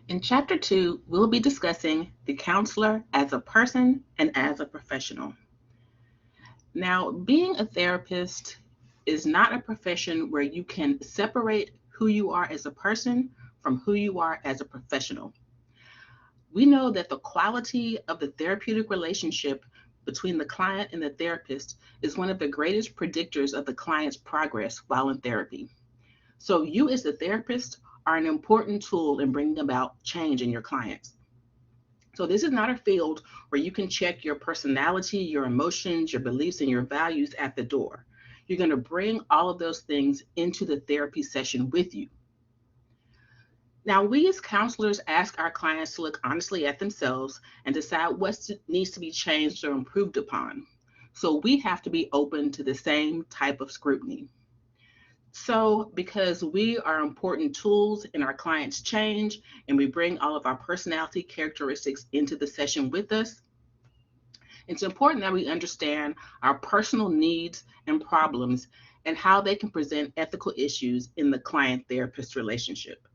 In Chapter 2, we'll be discussing the counselor as a person and as a professional. Now, being a therapist is not a profession where you can separate who you are as a person from who you are as a professional. We know that the quality of the therapeutic relationship between the client and the therapist is one of the greatest predictors of the client's progress while in therapy. So, you as the therapist are an important tool in bringing about change in your clients. So, this is not a field where you can check your personality, your emotions, your beliefs, and your values at the door. You're going to bring all of those things into the therapy session with you. Now, we as counselors ask our clients to look honestly at themselves and decide what needs to be changed or improved upon. So, we have to be open to the same type of scrutiny. So, because we are important tools in our clients' change and we bring all of our personality characteristics into the session with us, it's important that we understand our personal needs and problems and how they can present ethical issues in the client therapist relationship.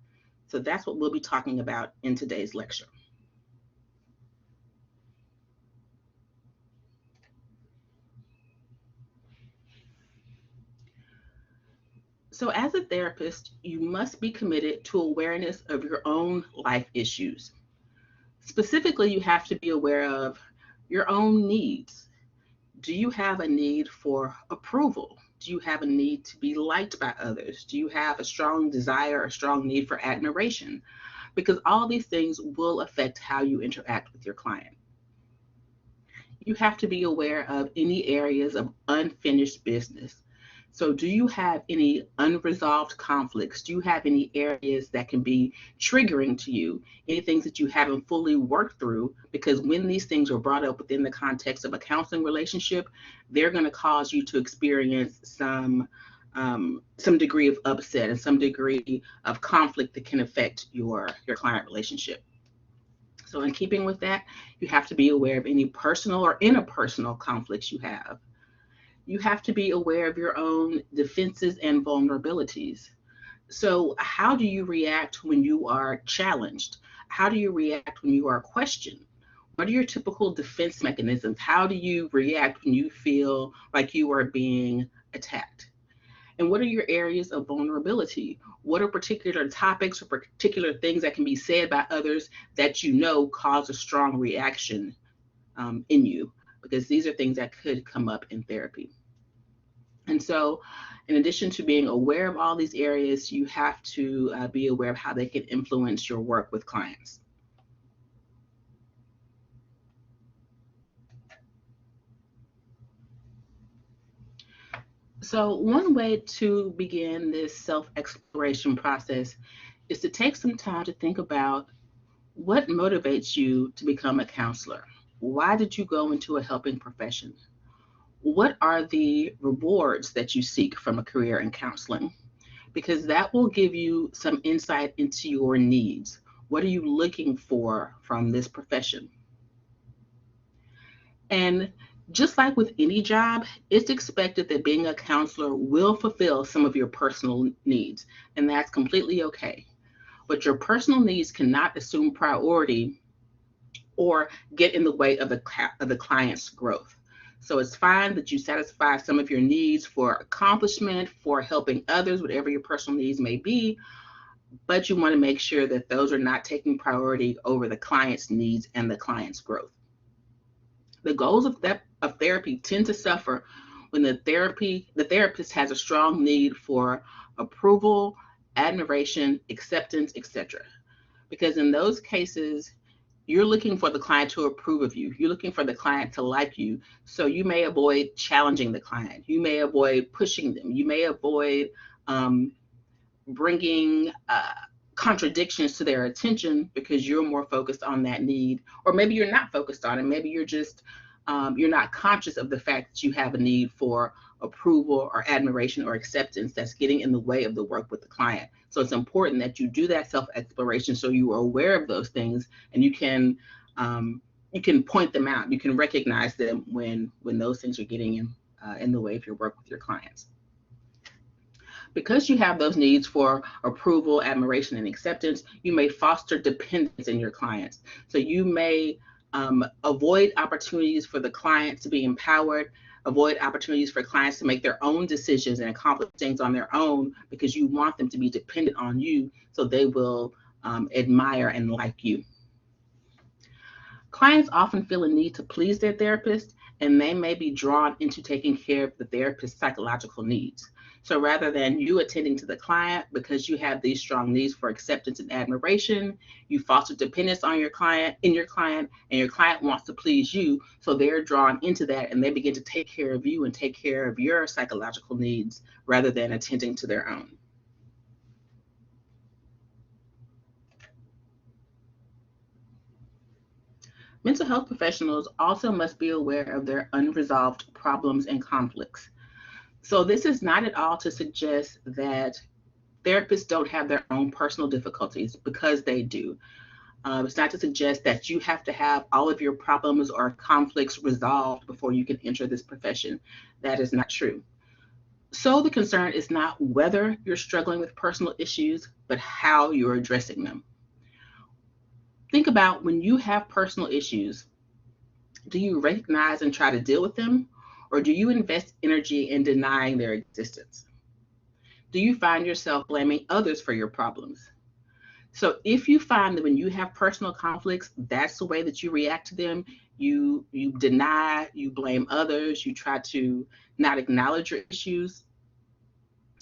So, that's what we'll be talking about in today's lecture. So, as a therapist, you must be committed to awareness of your own life issues. Specifically, you have to be aware of your own needs. Do you have a need for approval? Do you have a need to be liked by others? Do you have a strong desire, a strong need for admiration? Because all these things will affect how you interact with your client. You have to be aware of any areas of unfinished business. So, do you have any unresolved conflicts? Do you have any areas that can be triggering to you? Any things that you haven't fully worked through? Because when these things are brought up within the context of a counseling relationship, they're going to cause you to experience some degree of upset and some degree of conflict that can affect your client relationship. So, in keeping with that, you have to be aware of any personal or interpersonal conflicts you have. You have to be aware of your own defenses and vulnerabilities. So, how do you react when you are challenged? How do you react when you are questioned? What are your typical defense mechanisms? How do you react when you feel like you are being attacked? And what are your areas of vulnerability? What are particular topics or particular things that can be said by others that you know cause a strong reaction in you? Because these are things that could come up in therapy. And so, in addition to being aware of all these areas, you have to be aware of how they can influence your work with clients. So, one way to begin this self exploration process is to take some time to think about what motivates you to become a counselor. Why did you go into a helping profession? What are the rewards that you seek from a career in counseling? Because that will give you some insight into your needs. What are you looking for from this profession? And just like with any job, it's expected that being a counselor will fulfill some of your personal needs, and that's completely okay. But your personal needs cannot assume priority or get in the way of the client's growth. So it's fine that you satisfy some of your needs for accomplishment, for helping others, whatever your personal needs may be, but you want to make sure that those are not taking priority over the client's needs and the client's growth. The goals of therapy tend to suffer when the therapist has a strong need for approval, admiration, acceptance, etc. Because in those cases, you're looking for the client to approve of you. You're looking for the client to like you. So you may avoid challenging the client. You may avoid pushing them. You may avoid bringing contradictions to their attention because you're more focused on that need. Or maybe you're not focused on it. Maybe you're not conscious of the fact that you have a need for approval or admiration or acceptance that's getting in the way of the work with the client. So it's important that you do that self-exploration so you are aware of those things and you can point them out. You can recognize them when those things are getting in the way of your work with your clients. Because you have those needs for approval, admiration, and acceptance, you may foster dependence in your clients. So you may avoid opportunities for the client to be empowered, avoid opportunities for clients to make their own decisions and accomplish things on their own because you want them to be dependent on you so they will admire and like you. Clients often feel a need to please their therapist, and they may be drawn into taking care of the therapist's psychological needs. So rather than you attending to the client because you have these strong needs for acceptance and admiration, you foster dependence on your client, and your client wants to please you. So they're drawn into that and they begin to take care of you and take care of your psychological needs rather than attending to their own. Mental health professionals also must be aware of their unresolved problems and conflicts. So this is not at all to suggest that therapists don't have their own personal difficulties, because they do. It's not to suggest that you have to have all of your problems or conflicts resolved before you can enter this profession. That is not true. So the concern is not whether you're struggling with personal issues, but how you're addressing them. Think about when you have personal issues, do you recognize and try to deal with them? Or do you invest energy in denying their existence? Do you find yourself blaming others for your problems? So if you find that when you have personal conflicts, that's the way that you react to them, you deny, you blame others, you try to not acknowledge your issues,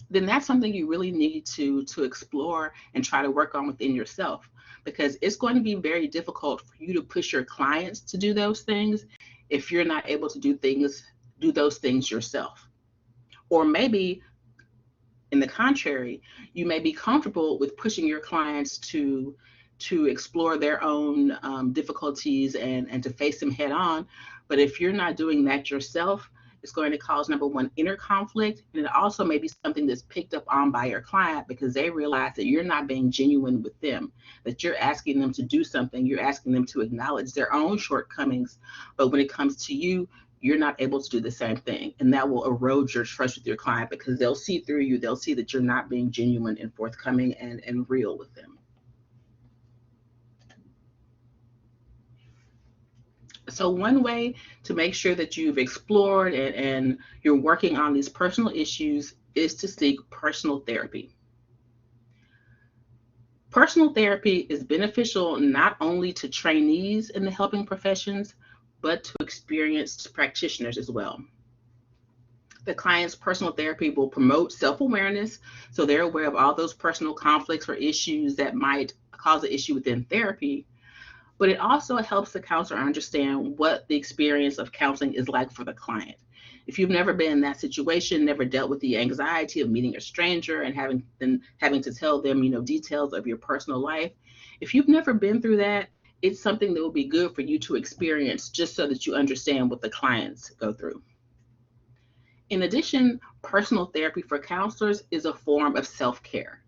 then that's something you really need to explore and try to work on within yourself, because it's going to be very difficult for you to push your clients to do those things if you're not able to do those things yourself. Or maybe in the contrary, you may be comfortable with pushing your clients to explore their own difficulties and to face them head on. But if you're not doing that yourself, it's going to cause, number one, inner conflict. And it also may be something that's picked up on by your client because they realize that you're not being genuine with them, that you're asking them to do something, you're asking them to acknowledge their own shortcomings. But when it comes to you, you're not able to do the same thing. And that will erode your trust with your client because they'll see through you. They'll see that you're not being genuine and forthcoming and real with them. So one way to make sure that you've explored and you're working on these personal issues is to seek personal therapy. Personal therapy is beneficial not only to trainees in the helping professions, but to experienced practitioners as well. The client's personal therapy will promote self-awareness, so they're aware of all those personal conflicts or issues that might cause an issue within therapy. But it also helps the counselor understand what the experience of counseling is like for the client. If you've never been in that situation, never dealt with the anxiety of meeting a stranger and having to tell them, details of your personal life, if you've never been through that, it's something that will be good for you to experience just so that you understand what the clients go through. In addition, personal therapy for counselors is a form of self-care.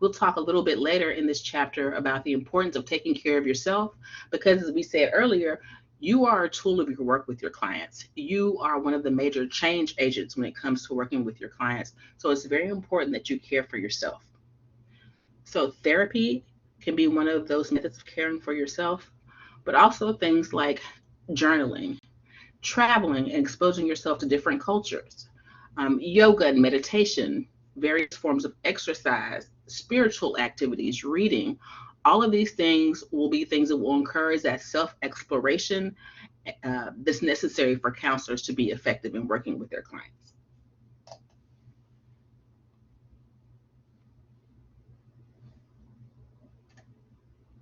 We'll talk a little bit later in this chapter about the importance of taking care of yourself because, as we said earlier, you are a tool of your work with your clients. You are one of the major change agents when it comes to working with your clients. So it's very important that you care for yourself. So therapy can be one of those methods of caring for yourself, but also things like journaling, traveling and exposing yourself to different cultures, yoga and meditation, various forms of exercise, spiritual activities, reading. All of these things will be things that will encourage that self-exploration that's necessary for counselors to be effective in working with their clients.